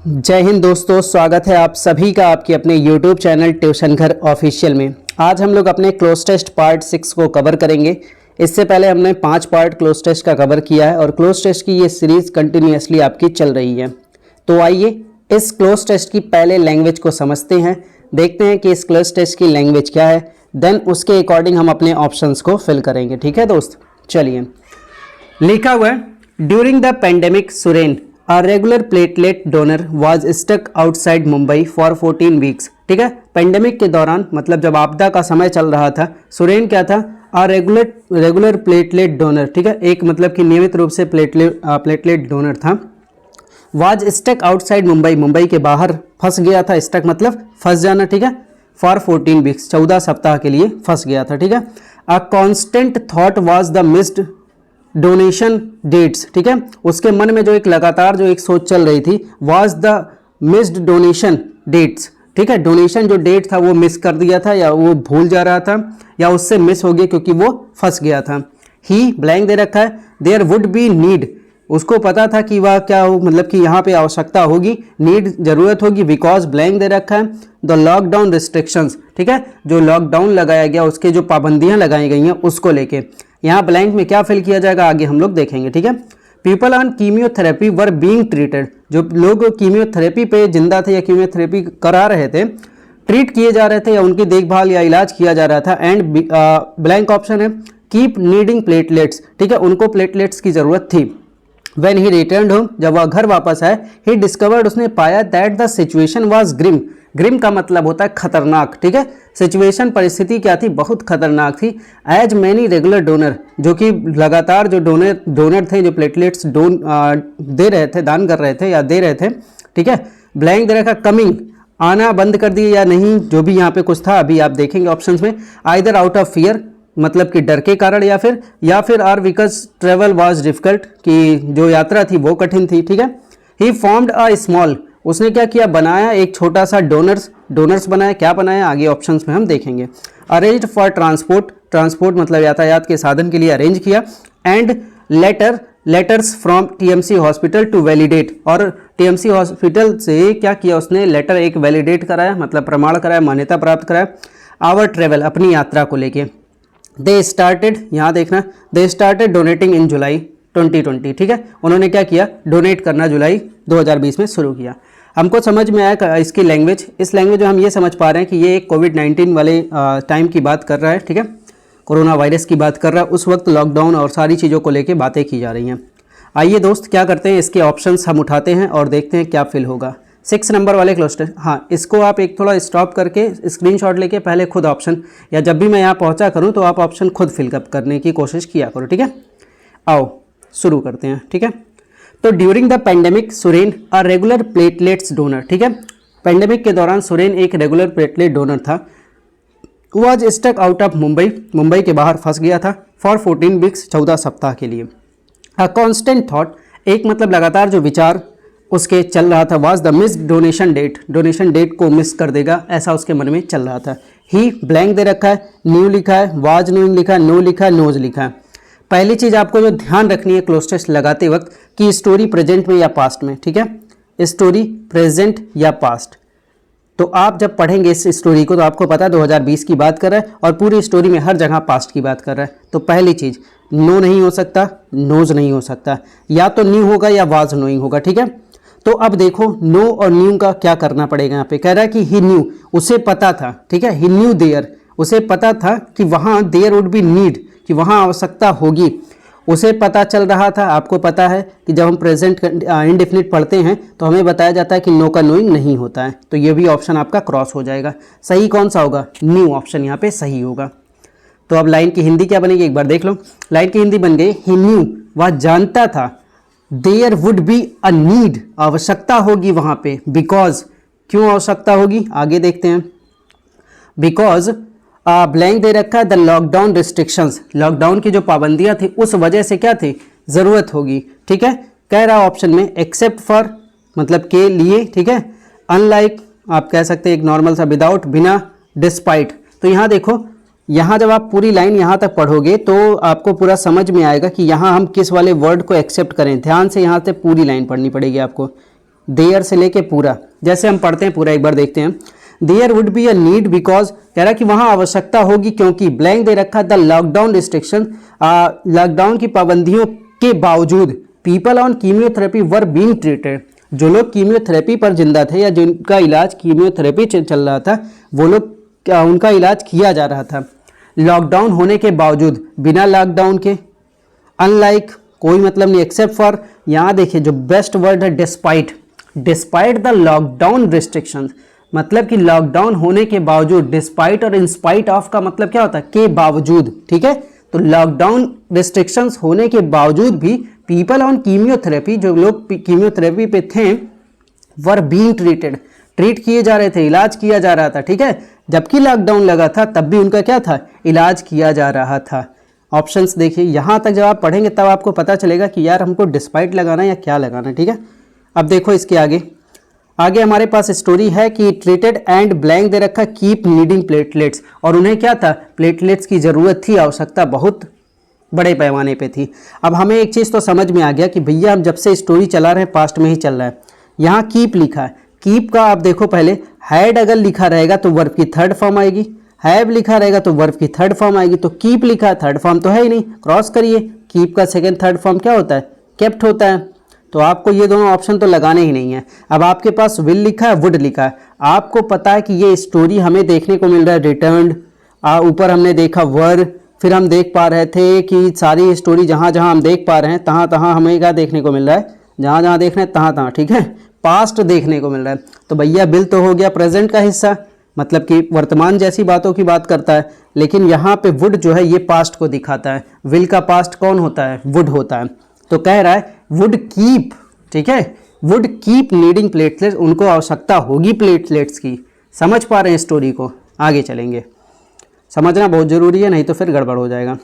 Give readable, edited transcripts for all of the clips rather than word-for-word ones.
जय हिंद दोस्तों, स्वागत है आप सभी का आपके अपने YouTube चैनल ट्यूशन घर ऑफिशियल में। आज हम लोग अपने क्लोज टेस्ट पार्ट 6 को कवर करेंगे। इससे पहले हमने 5 पार्ट क्लोज टेस्ट का कवर किया है और क्लोज टेस्ट की ये सीरीज़ कंटिन्यूसली आपकी चल रही है। तो आइए इस क्लोज टेस्ट की पहले लैंग्वेज को समझते हैं, देखते हैं कि इस क्लोज टेस्ट की लैंग्वेज क्या है, देन उसके अकॉर्डिंग हम अपने ऑप्शंस को फिल करेंगे। ठीक है दोस्त, चलिए। लिखा हुआ है, during the pandemic Suren A regular platelet donor was stuck outside Mumbai for 14 weeks. ठीक है, पेंडेमिक के दौरान मतलब जब आपदा का समय चल रहा था, सुरेन क्या था? Regular platelet donor. ठीक है, एक मतलब कि नियमित रूप से प्लेटलेट डोनर था। Was stuck outside Mumbai, Mumbai के बाहर फंस गया था। स्टक मतलब फंस जाना। ठीक है, फॉर 14 वीक्स, 14 सप्ताह के लिए फंस गया था। ठीक है, a constant thought was the missed donation dates. ठीक है, उसके मन में जो एक लगातार जो एक सोच चल रही थी, was the missed donation dates. ठीक है, डोनेशन जो डेट था वो मिस कर दिया था, या वो भूल जा रहा था, या उससे मिस हो गया क्योंकि वो फंस गया था। ही ब्लैंक दे रखा है, देयर वुड बी नीड, उसको पता था कि वह क्या हो, मतलब कि यहाँ पे आवश्यकता होगी, नीड जरूरत होगी, बिकॉज ब्लैंक दे रखा है द लॉकडाउन रिस्ट्रिक्शंस। ठीक है, जो लॉकडाउन लगाया गया उसके जो पाबंदियां लगाई गई हैं उसको लेके यहाँ ब्लैंक में क्या फिल किया जाएगा आगे हम लोग देखेंगे। ठीक है, people on chemotherapy were being treated, जो लोग कीमियोथेरेपी पे जिंदा थे या कीमियोथेरेपी करा रहे थे, ट्रीट किए जा रहे थे या उनकी देखभाल या इलाज किया जा रहा था। एंड ब्लैंक ऑप्शन है कीप नीडिंग प्लेटलेट्स। ठीक है, उनको प्लेटलेट्स की जरूरत थी। When he returned home, जब वह घर वापस आए, he discovered, उसने पाया that the situation was grim। Grim का मतलब होता है खतरनाक। ठीक है, सिचुएशन परिस्थिति क्या थी? बहुत खतरनाक थी। एज मैनी रेगुलर डोनर, जो कि लगातार जो डोनर थे, जो प्लेटलेट्स दे रहे थे, दान कर रहे थे या दे रहे थे। ठीक है, ब्लैंक दे रखा कमिंग, आना बंद कर दिए या नहीं, जो भी यहाँ पे कुछ था अभी आप देखेंगे ऑप्शंस में। आइदर आउट ऑफ फियर, मतलब कि डर के कारण, या फिर or because travel was difficult, कि जो यात्रा थी वो कठिन थी। ठीक है, ही फॉर्म्ड अ स्मॉल, उसने क्या किया? बनाया एक छोटा सा डोनर्स बनाया। क्या बनाया आगे ऑप्शंस में हम देखेंगे। अरेंज्ड फॉर ट्रांसपोर्ट मतलब यातायात के साधन के लिए अरेंज किया। And letters from TMC hospital to validate, और टीएमसी हॉस्पिटल से क्या किया उसने? लेटर एक वैलिडेट कराया, मतलब प्रमाण कराया, मान्यता प्राप्त कराया आवर ट्रेवल, अपनी यात्रा को लेके। दे स्टार्टेड, यहाँ देखना, दे स्टार्टेड डोनेटिंग इन जुलाई 2020। ठीक है, उन्होंने क्या किया? डोनेट करना जुलाई 2020 में शुरू किया। हमको समझ में आया इसकी लैंग्वेज। इस लैंग्वेज में हम ये समझ पा रहे हैं कि ये एक कोविड-19 वाले टाइम की बात कर रहा है। ठीक है, कोरोना वायरस की बात कर रहा है। उस वक्त लॉकडाउन और सारी चीज़ों को लेके बातें की जा रही हैं। आइए दोस्त क्या करते हैं, इसके ऑप्शंस हम उठाते हैं और देखते हैं क्या फिल होगा। 6 नंबर वाले क्लस्टर, हाँ इसको आप एक थोड़ा स्टॉप करके स्क्रीनशॉट लेके पहले खुद ऑप्शन, या जब भी मैं यहाँ पहुँचा करूँ तो आप ऑप्शन खुद फिलअप करने की कोशिश किया करो। ठीक है, आओ शुरू करते हैं। ठीक है, तो during the pandemic Suren a regular platelets donor. ठीक है, पेंडेमिक के दौरान सुरेन एक रेगुलर प्लेटलेट डोनर था। Was stuck out of Mumbai, Mumbai के बाहर फंस गया था। फॉर 14 वीक्स, 14 सप्ताह के लिए। अ कॉन्स्टेंट थॉट, एक मतलब लगातार जो विचार उसके चल रहा था। Was the miss donation date, donation date को मिस कर देगा ऐसा उसके मन में चल रहा था। ही ब्लैंक दे रखा है, न्यू लिखा है, वाज न्यूइंग लिखा है, नो लिखा है, नोज लिखा है। पहली चीज़ आपको जो ध्यान रखनी है क्लोज टेस्ट लगाते वक्त कि स्टोरी प्रेजेंट में या पास्ट में। ठीक है, स्टोरी प्रेजेंट या पास्ट। तो आप जब पढ़ेंगे इस स्टोरी को तो आपको पता है 2020 की बात कर रहा है और पूरी स्टोरी में हर जगह पास्ट की बात कर रहा है। तो पहली चीज़, नो नहीं हो सकता, नोज नहीं हो सकता, या तो न्यू होगा या वाज नोइंग होगा। ठीक है, तो अब देखो नो और न्यू का क्या करना पड़ेगा। यहाँ पे कह रहा है कि ही न्यू, उसे पता था। ठीक है, ही न्यू देयर, उसे पता था कि वहाँ देयर वुड बी नीड, कि वहाँ आवश्यकता होगी। उसे पता चल रहा था। आपको पता है कि जब हम प्रेजेंट इंडेफिनिट पढ़ते हैं तो हमें बताया जाता है कि नो का नोइंग नहीं होता है। तो ये भी ऑप्शन आपका क्रॉस हो जाएगा। सही कौन सा होगा? न्यू ऑप्शन यहाँ पे सही होगा। तो अब लाइन की हिंदी क्या बनेगी एक बार देख लो। लाइन की हिंदी बन गई, ही न्यू, वह जानता था, there would be a need, आवश्यकता होगी वहाँ पे। बिकॉज, क्यों आवश्यकता होगी आगे देखते हैं। बिकॉज ब्लैंक दे रखा है द लॉकडाउन रिस्ट्रिक्शंस, लॉकडाउन की जो पाबंदियां थी उस वजह से क्या थी? जरूरत होगी। ठीक है, कह रहा ऑप्शन में एक्सेप्ट फॉर मतलब के लिए। ठीक है, अनलाइक आप कह सकते हैं एक नॉर्मल सा, विदाउट बिना, डिस्पाइट। तो यहाँ देखो, यहाँ जब आप पूरी लाइन यहाँ तक पढ़ोगे तो आपको पूरा समझ में आएगा कि यहाँ हम किस वाले वर्ड को एक्सेप्ट करें। ध्यान से यहाँ से पूरी लाइन पढ़नी पड़ेगी आपको। देयर से लेके पूरा, जैसे हम पढ़ते हैं पूरा एक बार देखते हैं। There would be a need because, कह रहा कि वहाँ आवश्यकता होगी क्योंकि ब्लैंक दे रखा द लॉकडाउन रिस्ट्रिक्शन, लॉकडाउन की पाबंदियों के बावजूद people on chemotherapy were being treated, जो लोग कीमियोथेरेपी पर जिंदा थे या जिनका इलाज कीमियोथेरेपी चल रहा था वो लोग उनका इलाज किया जा रहा था लॉकडाउन होने के बावजूद, बिना लॉकडाउन के। अनलाइक कोई मतलब नहीं, एक्सेप्ट फॉर, यहाँ देखिए जो बेस्ट वर्ड है despite, despite the lockdown restrictions, मतलब कि लॉकडाउन होने के बावजूद, डिस्पाइट और इंस्पाइट ऑफ का मतलब क्या होता है, के बावजूद, ठीक है। तो लॉकडाउन रिस्ट्रिक्शंस होने के बावजूद भी पीपल ऑन कीमियोथेरेपी, जो लोग कीमियोथेरेपी पे थे, वर बीइंग ट्रीटेड, ट्रीट किए जा रहे थे, इलाज किया जा रहा था, ठीक है। जबकि लॉकडाउन लगा था तब भी उनका क्या था, इलाज किया जा रहा था। ऑप्शंस देखिए, यहाँ तक जब आप पढ़ेंगे तब आपको पता चलेगा कि यार हमको डिस्पाइट लगाना है या क्या लगाना है, ठीक है। अब देखो इसके आगे हमारे पास स्टोरी है कि ट्रीटेड एंड ब्लैंक दे रखा कीप नीडिंग प्लेटलेट्स, और उन्हें क्या था, प्लेटलेट्स की ज़रूरत थी, आवश्यकता बहुत बड़े पैमाने पे थी। अब हमें एक चीज़ तो समझ में आ गया कि भैया हम जब से स्टोरी चला रहे हैं पास्ट में ही चल रहा है। यहाँ कीप लिखा है, कीप का आप देखो पहले हैड अगर लिखा रहेगा तो वर्ब की थर्ड फॉर्म आएगी, हैव लिखा रहेगा तो वर्ब की थर्ड फॉर्म आएगी, तो कीप लिखा है थर्ड फॉर्म तो है ही नहीं, क्रॉस करिए, कीप का सेकंड थर्ड फॉर्म क्या होता है, केप्ट होता है। तो आपको ये दोनों ऑप्शन तो लगाने ही नहीं है। अब आपके पास विल लिखा है, वुड लिखा है, आपको पता है कि ये स्टोरी हमें देखने को मिल रहा है रिटर्न्ड, ऊपर हमने देखा वर, फिर हम देख पा रहे थे कि सारी स्टोरी जहाँ जहाँ हम देख पा रहे हैं तहाँ तहाँ हमें क्या देखने को मिल रहा है, जहाँ जहाँ देख रहे हैं तहाँ तहाँ, ठीक है, पास्ट देखने को मिल रहा है। तो भैया बिल तो हो गया प्रेजेंट का हिस्सा, मतलब कि वर्तमान जैसी बातों की बात करता है, लेकिन यहाँ पे वुड जो है ये पास्ट को दिखाता है, विल का पास्ट कौन होता है, वुड होता है। तो कह रहा है वुड कीप, ठीक है, वुड कीप नीडिंग प्लेटलेट्स, उनको आवश्यकता होगी प्लेटलेट्स की। समझ पा रहे हैं स्टोरी को, आगे चलेंगे, समझना बहुत ज़रूरी है, नहीं तो फिर गड़बड़ हो जाएगा।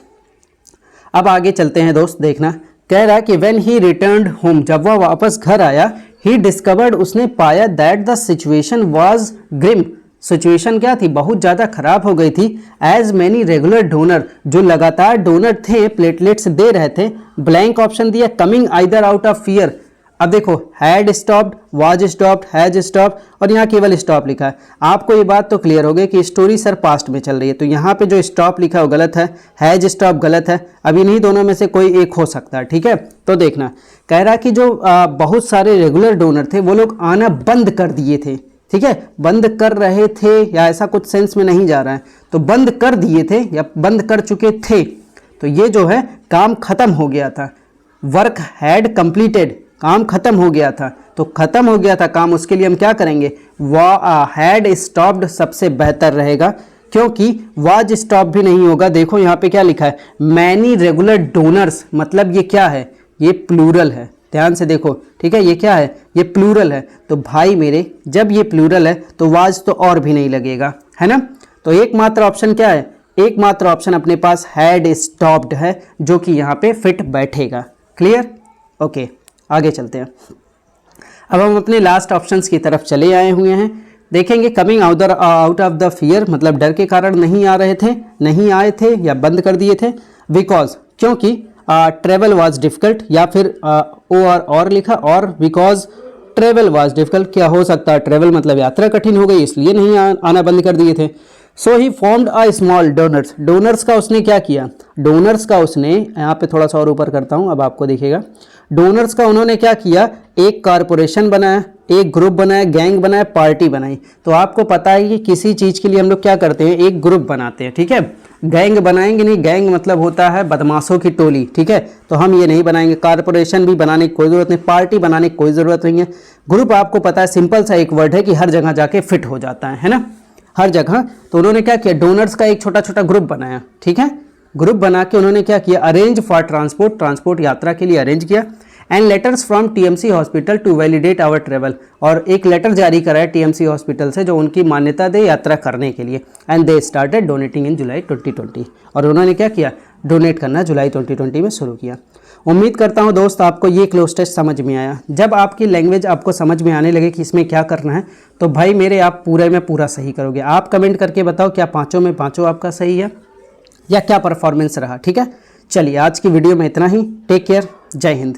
अब आगे चलते हैं दोस्त, देखना कह रहा है कि व्हेन ही रिटर्न्ड होम, जब वह वापस घर आया, ही डिस्कवर्ड, उसने पाया that the situation was grim, situation क्या थी, बहुत ज़्यादा खराब हो गई थी। एज मैनी रेगुलर डोनर, जो लगातार डोनर थे, प्लेटलेट्स दे रहे थे, ब्लैंक ऑप्शन दिया, coming either out of fear. अब देखो had stopped, was stopped, has stopped, और यहाँ केवल स्टॉप लिखा है। आपको ये बात तो क्लियर हो गई कि स्टोरी सर पास्ट में चल रही है, तो यहाँ पे जो स्टॉप लिखा है वो गलत है, हैज स्टॉप गलत है। अब इन्हीं दोनों में से कोई एक हो सकता है, ठीक है। तो देखना कह रहा है कि जो बहुत सारे रेगुलर डोनर थे वो लोग आना बंद कर दिए थे, ठीक है, बंद कर रहे थे या ऐसा कुछ सेंस में नहीं जा रहा है, तो बंद कर दिए थे या बंद कर चुके थे, तो ये जो है काम खत्म हो गया था। वर्क हैड कंप्लीटेड, काम खत्म हो गया था, तो खत्म हो गया था काम, उसके लिए हम क्या करेंगे, हैड स्टॉप्ड सबसे बेहतर रहेगा, क्योंकि वाज स्टॉप भी नहीं होगा। देखो यहाँ पे क्या लिखा है, मैनी रेगुलर डोनर्स, मतलब ये क्या है, ये प्लूरल है, ध्यान से देखो, ठीक है, ये क्या है, ये प्लूरल है। तो भाई मेरे जब ये प्लूरल है तो वाज तो और भी नहीं लगेगा, है ना। तो एकमात्र ऑप्शन क्या है, एकमात्र ऑप्शन अपने पास हैड स्टॉप्ड है, जो कि यहाँ पे फिट बैठेगा। क्लियर, ओके, आगे चलते हैं। अब हम अपने लास्ट ऑप्शंस की तरफ चले आए हुए हैं। देखेंगे coming out of the fear, मतलब डर के कारण नहीं आ रहे थे, नहीं आए थे या बंद कर दिए थे। बिकॉज, क्योंकि, ट्रेवल वाज डिफिकल्ट, या फिर और लिखा, और बिकॉज ट्रेवल वाज डिफिकल्ट, क्या हो सकता है, ट्रेवल मतलब यात्रा कठिन हो गई इसलिए नहीं आना बंद कर दिए थे। So he formed a small donors, donors का उसने क्या किया, डोनर्स का उसने, यहाँ पे थोड़ा सा और ऊपर करता हूँ अब आपको दिखेगा, डोनर्स का उन्होंने क्या किया, एक कारपोरेशन बनाया, एक ग्रुप बनाया, गैंग बनाया, पार्टी बनाई। तो आपको पता है कि किसी चीज़ के लिए हम लोग क्या करते हैं, एक ग्रुप बनाते हैं, ठीक है, गैंग बनाएंगे नहीं, गैंग मतलब होता है बदमाशों की टोली, ठीक है, तो हम ये नहीं बनाएंगे। कारपोरेशन भी बनाने की कोई ज़रूरत नहीं, पार्टी बनाने की कोई ज़रूरत नहीं है। ग्रुप आपको पता है सिंपल सा एक वर्ड है कि हर जगह जाके फिट हो जाता है ना, हर जगह। तो उन्होंने क्या किया, डोनर्स का एक छोटा छोटा ग्रुप बनाया, ठीक है, ग्रुप बना के उन्होंने क्या किया, अरेंज फॉर ट्रांसपोर्ट, ट्रांसपोर्ट यात्रा के लिए अरेंज किया, and letters from TMC hospital to validate our travel, और एक लेटर जारी कराया टीएमसी हॉस्पिटल से जो उनकी मान्यता दे यात्रा करने के लिए। एंड दे स्टार्टेड डोनेटिंग इन जुलाई 2020, और उन्होंने क्या किया, डोनेट करना जुलाई 2020 में शुरू किया। उम्मीद करता हूं दोस्त आपको ये क्लोज टेस्ट समझ में आया। जब आपकी लैंग्वेज आपको समझ में आने लगे कि इसमें क्या करना है, तो भाई मेरे आप पूरे में पूरा सही करोगे। आप कमेंट करके बताओ क्या पाँचों में पाँचों आपका सही है या क्या परफॉर्मेंस रहा, ठीक है। चलिए आज की वीडियो में इतना ही, टेक केयर, जय हिंद।